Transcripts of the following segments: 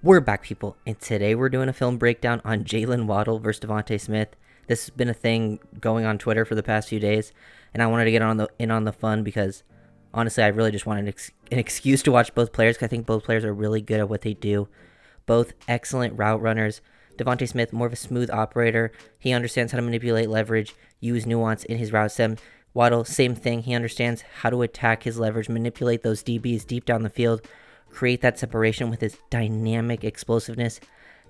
We're back, people, and today we're doing a film breakdown on Jaylen Waddle versus DeVonta Smith. This has been a thing going on Twitter for the past few days, and I wanted to get in on the fun because honestly, I really just wanted an excuse to watch both players because I think both players are really good at what they do. Both excellent route runners. DeVonta Smith, more of a smooth operator. He understands how to manipulate leverage, use nuance in his route stem. Waddle, same thing. He understands how to attack his leverage, manipulate those DBs deep down the field, create that separation with his dynamic explosiveness.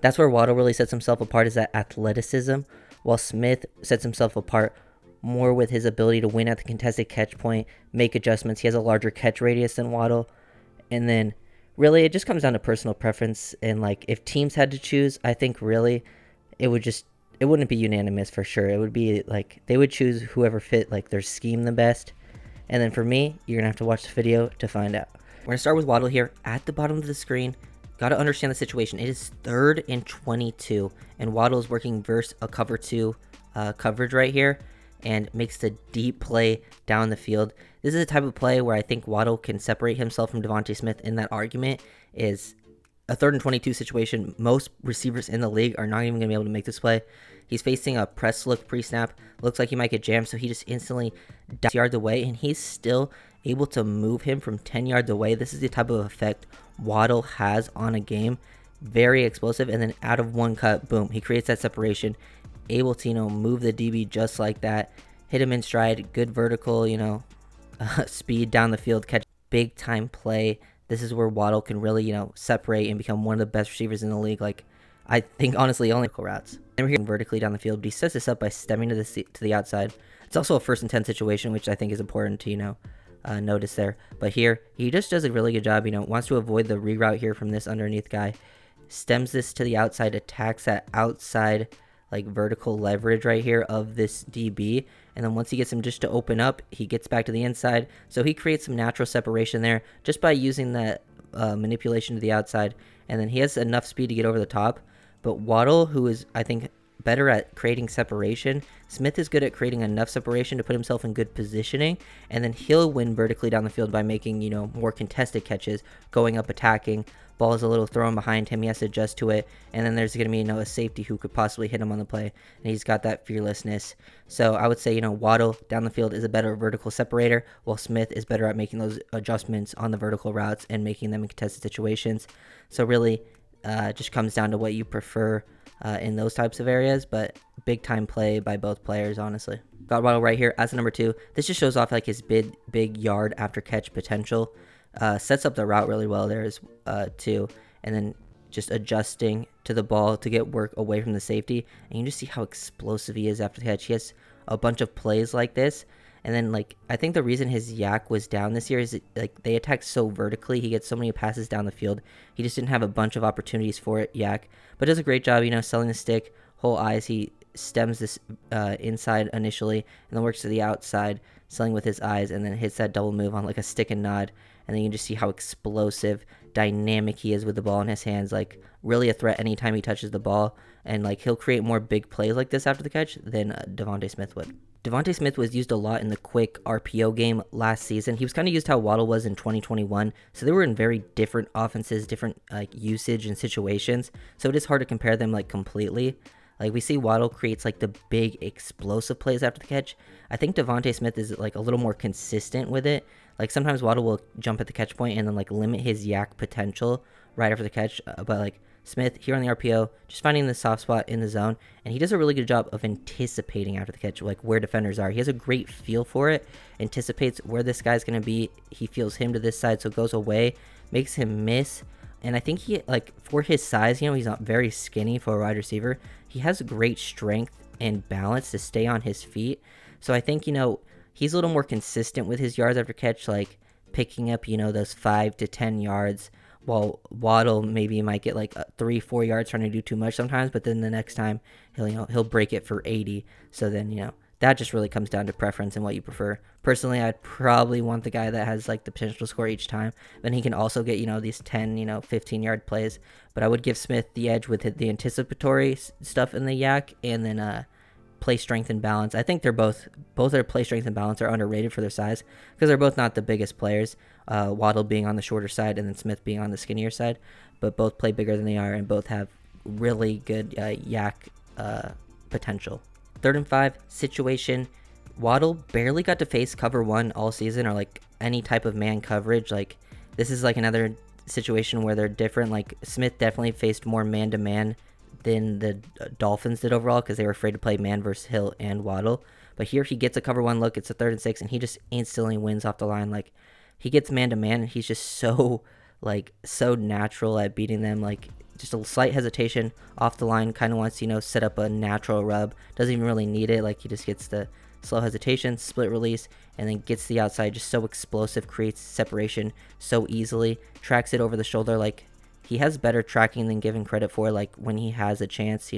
That's where Waddle really sets himself apart, is that athleticism, while Smith sets himself apart more with his ability to win at the contested catch point, make adjustments. He has a larger catch radius than Waddle. And then really it just comes down to personal preference, and like if teams had to choose, I think really it wouldn't be unanimous for sure. It would be like they would choose whoever fit like their scheme the best. And then for me, you're going to have to watch the video to find out. We're going to start with Waddle here at the bottom of the screen. Got to understand the situation. It is 3rd and 22, and Waddle is working versus a cover 2 coverage right here and makes the deep play down the field. This is a type of play where I think Waddle can separate himself from DeVonta Smith in that argument. Is a 3rd and 22 situation. Most receivers in the league are not even going to be able to make this play. He's facing a press look pre-snap. Looks like he might get jammed, so he just instantly dives yards away, and he's still able to move him from 10 yards away. This is the type of effect Waddle has on a game. Very explosive, and then out of one cut, boom, he creates that separation, able to, move the DB just like that, hit him in stride, good vertical, speed down the field, catch big time play. This is where Waddle can really, separate and become one of the best receivers in the league. Like, I think, honestly, only routes. And we're here vertically down the field, but he sets this up by stemming to the outside. It's also a 1st and 10 situation, which I think is important to, notice there. But here, he just does a really good job, wants to avoid the reroute here from this underneath guy. Stems this to the outside, attacks that outside, like, vertical leverage right here of this DB. And then once he gets him just to open up, he gets back to the inside. So he creates some natural separation there just by using that manipulation to the outside. And then he has enough speed to get over the top. But Waddle, who is, I think, better at creating separation, Smith is good at creating enough separation to put himself in good positioning, and then he'll win vertically down the field by making, more contested catches, going up attacking. Ball is a little thrown behind him, he has to adjust to it, and then there's going to be, a safety who could possibly hit him on the play, and he's got that fearlessness. So I would say, Waddle down the field is a better vertical separator, while Smith is better at making those adjustments on the vertical routes and making them in contested situations. So really, just comes down to what you prefer in those types of areas, but big time play by both players, honestly. Got Waddle right here as a number 2. This just shows off like his big yard after catch potential. Sets up the route really well there as too, and then just adjusting to the ball to get work away from the safety, and you just see how explosive he is after the catch. He has a bunch of plays like this. And then, like, I think the reason his yak was down this year is, like, they attack so vertically. He gets so many passes down the field. He just didn't have a bunch of opportunities for it, yak. But does a great job, selling the stick, whole eyes. He stems this inside initially and then works to the outside, selling with his eyes, and then hits that double move on, like, a stick and nod. And then you can just see how explosive, dynamic he is with the ball in his hands. Like, really a threat anytime he touches the ball. And, like, he'll create more big plays like this after the catch than DeVonta Smith would. DeVonta Smith was used a lot in the quick RPO game last season. He was kind of used how Waddle was in 2021. So they were in very different offenses, different like usage and situations. So it is hard to compare them like completely. Like we see Waddle creates like the big explosive plays after the catch. I think DeVonta Smith is like a little more consistent with it. Like sometimes Waddle will jump at the catch point and then like limit his yak potential right after the catch. But like Smith here on the RPO, just finding the soft spot in the zone, and he does a really good job of anticipating after the catch, like where defenders are. He has a great feel for it, anticipates where this guy's going to be. He feels him to this side, so goes away, makes him miss. And I think he, like, for his size, he's not very skinny for a wide receiver. He has great strength and balance to stay on his feet. So I think, he's a little more consistent with his yards after catch, like picking up, those 5 to 10 yards. While Waddle maybe might get like 3-4 yards trying to do too much sometimes, but then the next time he'll break it for 80. So then that just really comes down to preference and what you prefer. Personally, I'd probably want the guy that has like the potential to score each time. Then he can also get these 10 15-yard plays. But I would give Smith the edge with the anticipatory stuff in the yak, and then play strength and balance. I think they're both their play strength and balance are underrated for their size because they're both not the biggest players. Waddle being on the shorter side and then Smith being on the skinnier side. but both play bigger than they are and both have really good yak potential. 3rd and 5 situation. Waddle barely got to face cover 1 all season, or like any type of man coverage. Like, this is like another situation where they're different. Like, Smith definitely faced more man-to-man than the Dolphins did overall, because they were afraid to play man versus Hill and Waddle. But here he gets a cover 1 look. It's a 3rd and 6, and he just instantly wins off the line. Like, he gets man-to-man, and he's just so natural at beating them. Like, just a slight hesitation off the line, kind of wants to, set up a natural rub. Doesn't even really need it. Like, he just gets the slow hesitation, split release, and then gets the outside. Just so explosive, creates separation so easily, tracks it over the shoulder. Like, he has better tracking than given credit for, like, when he has a chance.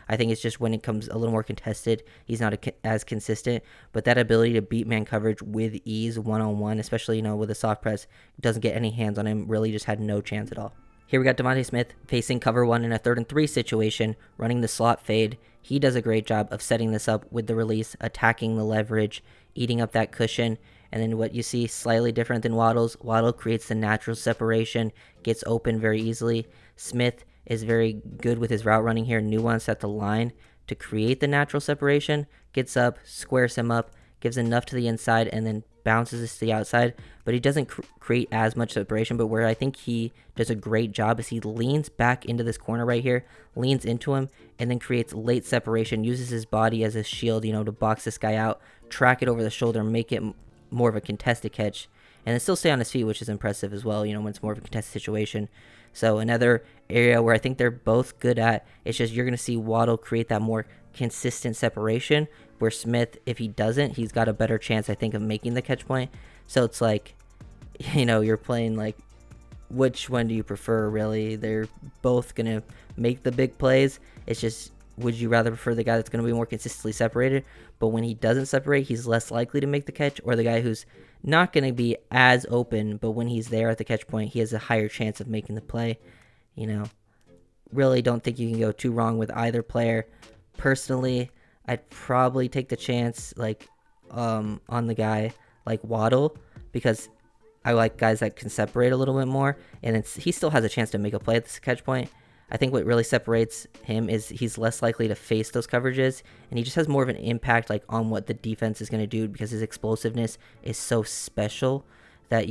I think it's just when it comes a little more contested, he's not as consistent. But that ability to beat man coverage with ease one-on-one, especially, with a soft press, doesn't get any hands on him, really just had no chance at all. Here we got DeVonta Smith facing cover 1 in a 3rd and 3 situation, running the slot fade. He does a great job of setting this up with the release, attacking the leverage, eating up that cushion. And then what you see, slightly different than Waddle's. Waddle creates the natural separation, gets open very easily. Smith is very good with his route running here, nuance at the line to create the natural separation. Gets up, squares him up, gives enough to the inside, and then bounces this to the outside. But he doesn't create as much separation. But where I think he does a great job is he leans back into this corner right here, leans into him, and then creates late separation, uses his body as a shield, to box this guy out, track it over the shoulder, make it more of a contested catch, and then still stay on his feet, which is impressive as well, when it's more of a contested situation. So another area where I think they're both good at, it's just you're going to see Waddle create that more consistent separation, where Smith, if he doesn't, he's got a better chance, I think, of making the catch point. So it's like, you're playing like, which one do you prefer, really? They're both going to make the big plays. It's just, would you rather prefer the guy that's going to be more consistently separated, but when he doesn't separate, he's less likely to make the catch, or the guy who's not going to be as open, but when he's there at the catch point, he has a higher chance of making the play? Really don't think you can go too wrong with either player. Personally, I'd probably take the chance, on the guy like Waddle, because I like guys that can separate a little bit more, and he still has a chance to make a play at this catch point. I think what really separates him is he's less likely to face those coverages, and he just has more of an impact on what the defense is going to do, because his explosiveness is so special that,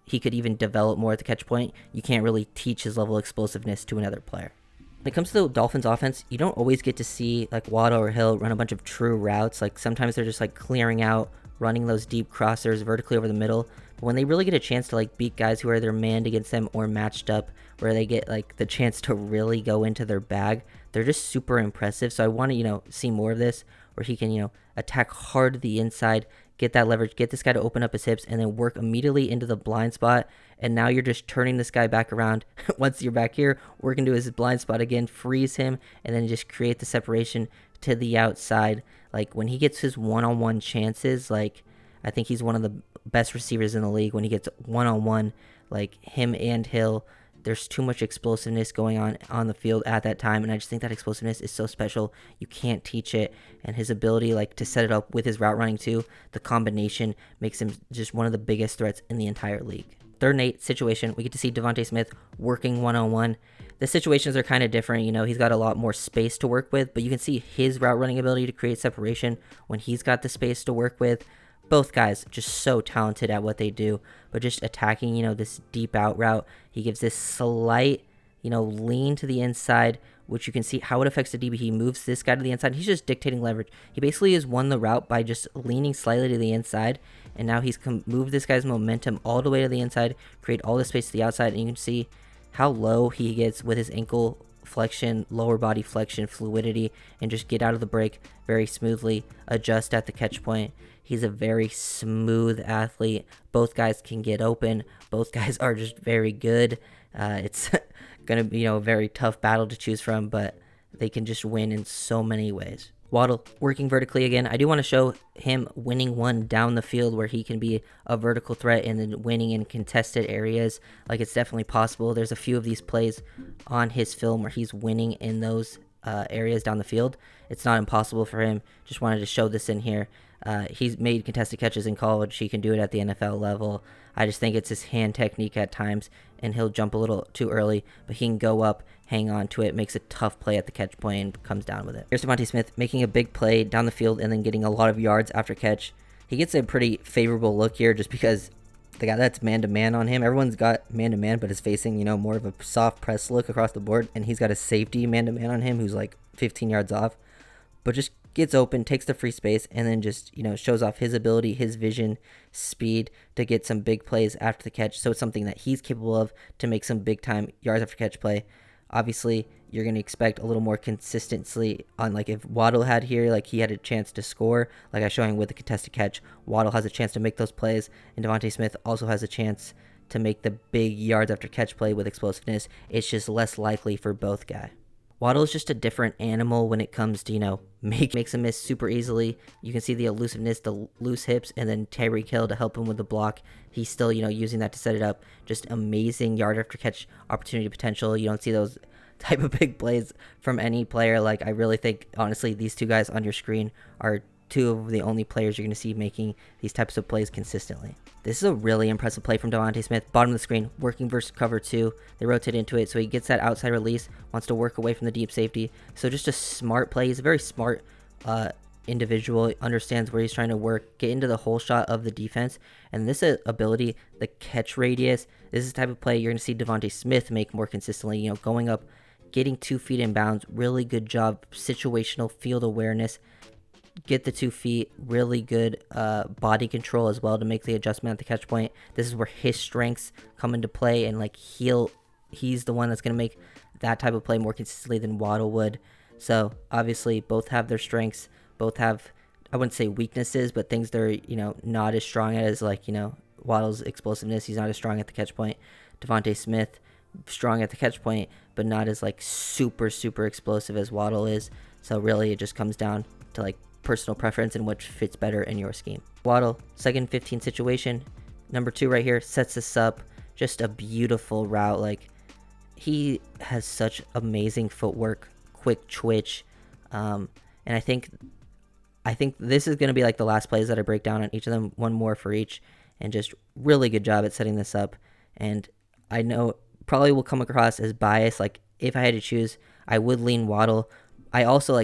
he could even develop more at the catch point. You can't really teach his level of explosiveness to another player. When it comes to the Dolphins offense, you don't always get to see Waddle or Hill run a bunch of true routes. Sometimes they're just clearing out, running those deep crossers vertically over the middle. But when they really get a chance to beat guys who are either manned against them or matched up, where they get the chance to really go into their bag, they're just super impressive. So I want to see more of this, where he can attack hard to the inside, get that leverage, get this guy to open up his hips, and then work immediately into the blind spot. And now you're just turning this guy back around. Once you're back here, working to his blind spot again, freeze him, and then just create the separation to the outside. When he gets his one-on-one chances, I think he's one of the best receivers in the league when he gets one-on-one, him and Hill. There's too much explosiveness going on the field at that time, and I just think that explosiveness is so special. You can't teach it, and his ability to set it up with his route running too, the combination makes him just one of the biggest threats in the entire league. 3rd and 8 situation, we get to see DeVonta Smith working one-on-one. The situations are kind of different. He's got a lot more space to work with, but you can see his route running ability to create separation when he's got the space to work with. Both guys just so talented at what they do, but just attacking, this deep out route. He gives this slight, lean to the inside, which you can see how it affects the DB. He moves this guy to the inside. He's just dictating leverage. He basically has won the route by just leaning slightly to the inside, and now he's moved this guy's momentum all the way to the inside, create all the space to the outside, and you can see how low he gets with his ankle flexion, lower body flexion, fluidity, and just get out of the break very smoothly, adjust at the catch point. He's a very smooth athlete. Both guys can get open. Both guys are just very good. It's going to be, a very tough battle to choose from, but they can just win in so many ways. Waddle working vertically again. I do want to show him winning one down the field where he can be a vertical threat and then winning in contested areas. It's definitely possible. There's a few of these plays on his film where he's winning in those areas down the field. It's not impossible for him. Just wanted to show this in here. He's made contested catches in college. He can do it at the NFL level. I just think it's his hand technique at times, and he'll jump a little too early, but he can go up, hang on to it, makes a tough play at the catch point, and comes down with it. Here's DeVonta Smith making a big play down the field and then getting a lot of yards after catch. He gets a pretty favorable look here just because the guy that's man-to-man on him, everyone's got man-to-man, but is facing, more of a soft press look across the board, and he's got a safety man-to-man on him who's like 15 yards off, but just gets open, takes the free space, and then just, shows off his ability, his vision, speed to get some big plays after the catch. So it's something that he's capable of to make some big-time yards after catch play. Obviously, you're going to expect a little more consistency on, like, if Waddle had here, like, he had a chance to score, like I showed him with the contested catch. Waddle has a chance to make those plays, and DeVonta Smith also has a chance to make the big yards after catch play with explosiveness. It's just less likely for both guys. Waddle is just a different animal when it comes to, makes a miss super easily. You can see the elusiveness, the loose hips, and then Tyreek Hill to help him with the block. He's still, using that to set it up. Just amazing yard after catch opportunity potential. You don't see those type of big plays from any player. Like, I really think, honestly, these two guys on your screen are two of the only players you're going to see making these types of plays consistently. This is a really impressive play from DeVonta Smith. Bottom of the screen, working versus cover 2. They rotate into it, so he gets that outside release, wants to work away from the deep safety. So just a smart play. He's a very smart individual, understands where he's trying to work, get into the whole shot of the defense. And this ability, the catch radius, this is the type of play you're going to see DeVonta Smith make more consistently, going up, getting 2 feet in bounds. Really good job, situational field awareness. Get the 2 feet, really good body control as well to make the adjustment at the catch point. This is where his strengths come into play, and like he's the one that's going to make that type of play more consistently than Waddle would. So obviously both have their strengths, both have, I wouldn't say weaknesses, but things they're not as strong at as like Waddle's explosiveness. He's not as strong at the catch point. DeVonta Smith, strong at the catch point, but not as like super explosive as Waddle is. So really it just comes down to like personal preference and which fits better in your scheme. Waddle, 2nd 15 situation, number 2 right here, sets this up. Just a beautiful route. Like, he has such amazing footwork, quick twitch, and I think this is going to be like the last plays that I break down on each of them, one more for each, and just really good job at setting this up. And I know probably will come across as biased. Like, if I had to choose, I would lean Waddle. I also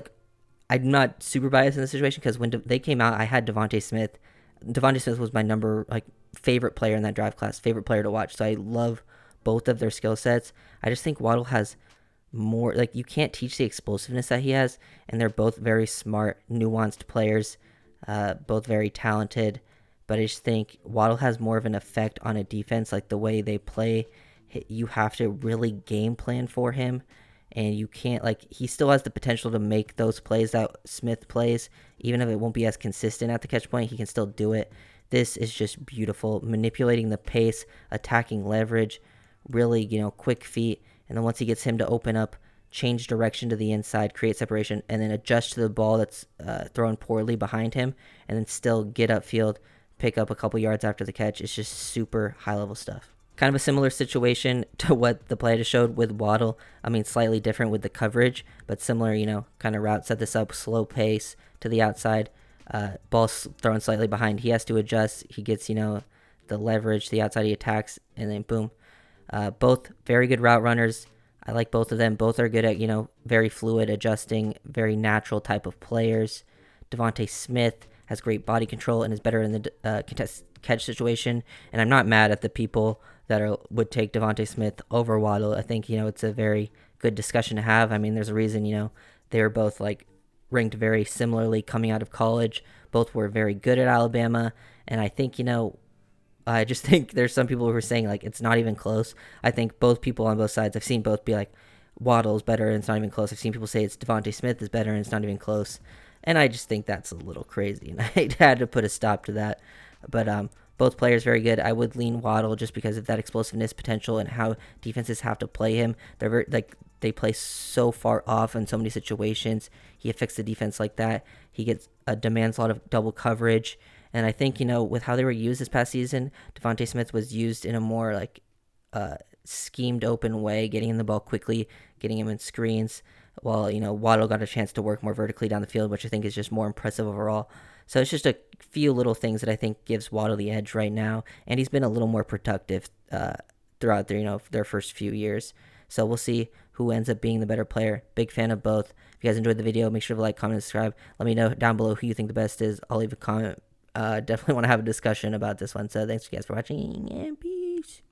I'm not super biased in this situation because when they came out, I had DeVonta Smith. DeVonta Smith was my favorite player in that draft class, favorite player to watch. So I love both of their skill sets. I just think Waddle has more, you can't teach the explosiveness that he has, and they're both very smart, nuanced players, both very talented. But I just think Waddle has more of an effect on a defense, like the way they play. You have to really game plan for him. And you can't, he still has the potential to make those plays that Smith plays. Even if it won't be as consistent at the catch point, he can still do it. This is just beautiful. Manipulating the pace, attacking leverage, really, quick feet. And then once he gets him to open up, change direction to the inside, create separation, and then adjust to the ball that's thrown poorly behind him, and then still get upfield, pick up a couple yards after the catch. It's just super high-level stuff. Kind of a similar situation to what the play I just showed with Waddle. I mean, slightly different with the coverage, but similar, kind of route. Set this up, slow pace to the outside. Ball thrown slightly behind. He has to adjust. He gets, the leverage, the outside he attacks, and then boom. Both very good route runners. I like both of them. Both are good at, very fluid, adjusting, very natural type of players. DeVonta Smith has great body control and is better in the contested catch situation. And I'm not mad at the people that would take DeVonta Smith over Waddle. I think, it's a very good discussion to have. I mean, there's a reason, they were both ranked very similarly coming out of college. Both were very good at Alabama. And I think, I just think there's some people who are saying it's not even close. I think both people on both sides, I've seen both be Waddle's better and it's not even close. I've seen people say it's DeVonta Smith is better and it's not even close. And I just think that's a little crazy. And I had to put a stop to that. But both players very good. I would lean Waddle just because of that explosiveness potential and how defenses have to play him. They're very, they play so far off in so many situations. He affects the defense like that. He demands a lot of double coverage. And I think, with how they were used this past season, DeVonta Smith was used in a more schemed open way, getting him the ball quickly, getting him in screens, while Waddle got a chance to work more vertically down the field, which I think is just more impressive overall. So it's just a few little things that I think gives Waddle the edge right now, and he's been a little more productive throughout their first few years. So we'll see who ends up being the better player. Big fan of both. If you guys enjoyed the video, make sure to like, comment, and subscribe. Let me know down below who you think the best is. I'll leave a comment. Definitely want to have a discussion about this one. So thanks you guys for watching, and peace.